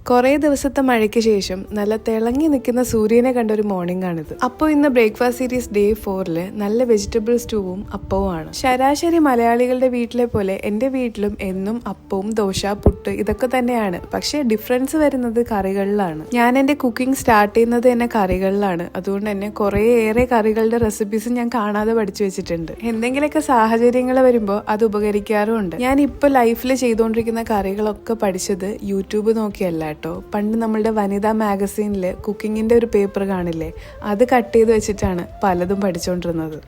കുറേ ദിവസത്തെ മഴയ്ക്ക് ശേഷം നല്ല തിളങ്ങി നിൽക്കുന്ന സൂര്യനെ കണ്ട ഒരു മോർണിംഗ് ആണിത്. അപ്പോൾ ഇന്ന് ബ്രേക്ക്ഫാസ്റ്റ് സീരീസ് ഡേ 4 നല്ല വെജിറ്റബിൾ സ്റ്റൂവും അപ്പവുമാണ്. ശരാശരി മലയാളികളുടെ വീട്ടിലെ പോലെ എൻ്റെ വീട്ടിലും എന്നും അപ്പവും ദോശ പുട്ട് ഇതൊക്കെ തന്നെയാണ്. പക്ഷേ ഡിഫറൻസ് വരുന്നത് കറികളിലാണ്. ഞാൻ എൻ്റെ കുക്കിംഗ് സ്റ്റാർട്ട് ചെയ്യുന്നത് തന്നെ കറികളിലാണ്. അതുകൊണ്ട് തന്നെ കുറേയേറെ കറികളുടെ റെസിപ്പീസ് ഞാൻ കാണാതെ പഠിച്ചു വെച്ചിട്ടുണ്ട്. എന്തെങ്കിലുമൊക്കെ സാഹചര്യങ്ങൾ വരുമ്പോൾ അത് ഉപകരിക്കാറുമുണ്ട്. ഞാൻ ഇപ്പോൾ ലൈഫിൽ ചെയ്തുകൊണ്ടിരിക്കുന്ന കറികളൊക്കെ പഠിച്ചത് യൂട്യൂബ് നോക്കിയല്ല കേട്ടോ. പണ്ട് നമ്മളുടെ വനിതാ മാഗസീനിൽ കുക്കിങ്ങിൻ്റെ ഒരു പേപ്പർ കാണില്ലേ, അത് കട്ട് ചെയ്ത് വെച്ചിട്ടാണ് പലതും പഠിച്ചുകൊണ്ടിരുന്നത്.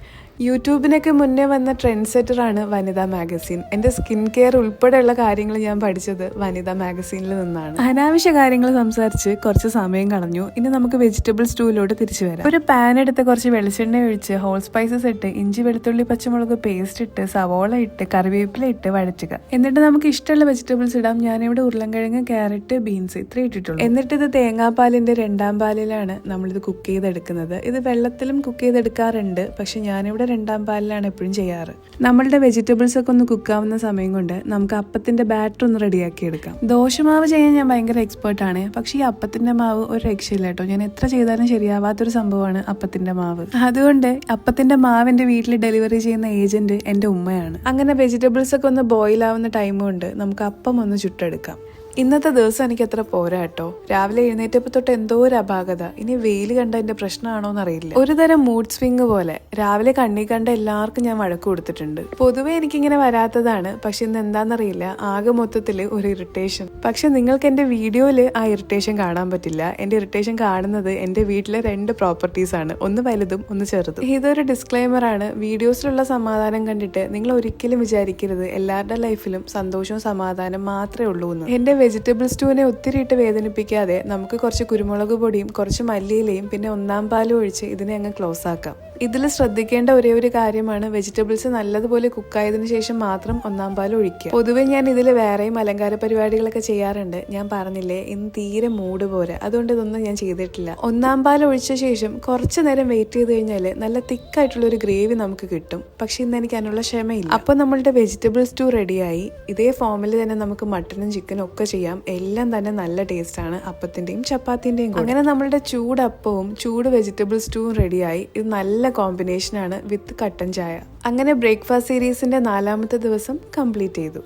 യൂട്യൂബിനൊക്കെ മുന്നേ വന്ന ട്രെൻഡ് സെറ്ററാണ് വനിതാ മാഗസീൻ. എൻ്റെ സ്കിൻ കെയർ ഉൾപ്പെടെയുള്ള കാര്യങ്ങൾ ഞാൻ പഠിച്ചത് വനിതാ മാഗസീനിൽ നിന്നാണ്. അനാവശ്യ കാര്യങ്ങൾ സംസാരിച്ച് കുറച്ച് സമയം കളഞ്ഞു. ഇനി നമുക്ക് വെജിറ്റബിൾ സ്റ്റൂവിലോട്ട് തിരിച്ചു വരാം. ഒരു പാൻ എടുത്ത് കുറച്ച് വെളിച്ചെണ്ണ ഒഴിച്ച് ഹോൾ സ്പൈസസ് ഇട്ട് ഇഞ്ചി വെളുത്തുള്ളി പച്ചമുളക് പേസ്റ്റ് ഇട്ട് സവോള ഇട്ട് കറിവേപ്പില ഇട്ട് വഴറ്റുക. എന്നിട്ട് നമുക്ക് ഇഷ്ടമുള്ള വെജിറ്റബിൾസ് ഇടാം. ഞാനിവിടെ ഉരുളൻകിഴങ്ങ്, ക്യാരറ്റ്, ബീൻസ് ഇത്ര ഇട്ടിട്ടുള്ളൂ. എന്നിട്ട് ഇത് തേങ്ങാപ്പാലിന്റെ 2ാം പാലിലാണ് നമ്മളിത് കുക്ക് ചെയ്തെടുക്കുന്നത്. ഇത് വെള്ളത്തിലും കുക്ക് ചെയ്തെടുക്കാറുണ്ട്, പക്ഷെ ഞാനിവിടെ 2ാം പാലിലാണ് എപ്പോഴും ചെയ്യാറ്. നമ്മളുടെ വെജിറ്റബിൾസ് ഒക്കെ ഒന്ന് കുക്കാവുന്ന സമയം കൊണ്ട് നമുക്ക് അപ്പത്തിന്റെ ബാറ്റർ ഒന്ന് റെഡിയാക്കി എടുക്കാം. ദോശമാവ് ചെയ്യാൻ ഞാൻ ഭയങ്കര എക്സ്പേർട്ടാണ്, പക്ഷേ ഈ അപ്പത്തിന്റെ മാവ് ഒരു രക്ഷയില്ല കേട്ടോ. ഞാൻ എത്ര ചെയ്താലും ശരിയാവാത്തൊരു സംഭവമാണ് അപ്പത്തിന്റെ മാവ്. അതുകൊണ്ട് അപ്പത്തിന്റെ മാവ് എൻ്റെ വീട്ടിൽ ഡെലിവറി ചെയ്യുന്ന ഏജന്റ് എൻ്റെ ഉമ്മയാണ്. അങ്ങനെ വെജിറ്റബിൾസ് ഒക്കെ ഒന്ന് ബോയിൽ ആവുന്ന ടൈം കൊണ്ട് നമുക്ക് അപ്പം ഒന്ന് ചുട്ടെടുക്കാം. ഇന്നത്തെ ദിവസം എനിക്ക് അത്ര പോരാ കേട്ടോ. രാവിലെ എഴുന്നേറ്റപ്പോൾ തൊട്ട് എന്തോ ഒരു അപാകത. ഇനി വെയിൽ കണ്ട എന്റെ പ്രശ്നമാണോ എന്നറിയില്ല. ഒരു തരം മൂഡ് സ്വിങ് പോലെ രാവിലെ കണ്ണി കണ്ട എല്ലാവർക്കും ഞാൻ വഴക്ക് കൊടുത്തിട്ടുണ്ട്. പൊതുവെ എനിക്കിങ്ങനെ വരാത്തതാണ്, പക്ഷെ ഇന്ന് എന്താണെന്നറിയില്ല, ആകെ മൊത്തത്തില് ഒരു ഇറിറ്റേഷൻ. പക്ഷെ നിങ്ങൾക്ക് എന്റെ വീഡിയോയില് ആ ഇറിറ്റേഷൻ കാണാൻ പറ്റില്ല. എന്റെ ഇറിറ്റേഷൻ കാണുന്നത് എന്റെ വീട്ടിലെ 2 പ്രോപ്പർട്ടീസ് ആണ്, ഒന്ന് വലുതും ഒന്ന് ചെറുതും. ഇതൊരു ഡിസ്ക്ലെയിമർ ആണ്. വീഡിയോസിലുള്ള സമാധാനം കണ്ടിട്ട് നിങ്ങൾ ഒരിക്കലും വിചാരിക്കരുത് എല്ലാവരുടെ ലൈഫിലും സന്തോഷവും സമാധാനം മാത്രമേ ഉള്ളൂ എന്ന്. എന്റെ വെജിറ്റബിൾ സ്റ്റൂവിനെ ഒത്തിരി ഇട്ട് വേദനിപ്പിക്കാതെ നമുക്ക് കുറച്ച് കുരുമുളക് പൊടിയും കുറച്ച് മല്ലിയിലയും പിന്നെ 1ാം പാലും ഒഴിച്ച് ഇതിനെ അങ്ങ് ക്ലോസ് ആക്കാം. ഇതിൽ ശ്രദ്ധിക്കേണ്ട ഒരേ ഒരു കാര്യമാണ് വെജിറ്റബിൾസ് നല്ലതുപോലെ കുക്കായതിനു ശേഷം മാത്രം 1ാം പാൽ ഒഴിക്കുക. പൊതുവെ ഞാൻ ഇതിൽ വേറെയും അലങ്കാര പരിപാടികളൊക്കെ ചെയ്യാറുണ്ട്. ഞാൻ പറഞ്ഞില്ലേ ഇന്ന് തീരെ മൂഡ് പോരാ, അതുകൊണ്ട് ഇതൊന്നും ഞാൻ ചെയ്തിട്ടില്ല. 1ാം പാൽ ഒഴിച്ച ശേഷം കുറച്ചു നേരം വെയിറ്റ് ചെയ്ത് കഴിഞ്ഞാൽ നല്ല തിക്കായിട്ടുള്ള ഒരു ഗ്രേവി നമുക്ക് കിട്ടും. പക്ഷെ ഇന്ന് എനിക്ക് അതിനുള്ള ക്ഷമയില്ല. അപ്പൊ നമ്മളുടെ വെജിറ്റബിൾ സ്റ്റൂ റെഡിയായി. ഇതേ ഫോമിൽ തന്നെ നമുക്ക് മട്ടനും ചിക്കനും ഒക്കെ ചെയ്യാം. എല്ലാം തന്നെ നല്ല ടേസ്റ്റ് ആണ്, അപ്പത്തിന്റെയും ചപ്പാത്തിന്റെയും. അങ്ങനെ നമ്മളുടെ ചൂടപ്പവും ചൂട് വെജിറ്റബിൾ സ്റ്റൂവും റെഡിയായി. ഇത് നല്ല കോമ്പിനേഷൻ ആണ് വിത്ത് കട്ടൻ ചായ. അങ്ങനെ ബ്രേക്ക്ഫാസ്റ്റ് സീരീസിന്റെ 4ാമത്തെ ദിവസം കംപ്ലീറ്റ് ചെയ്തു.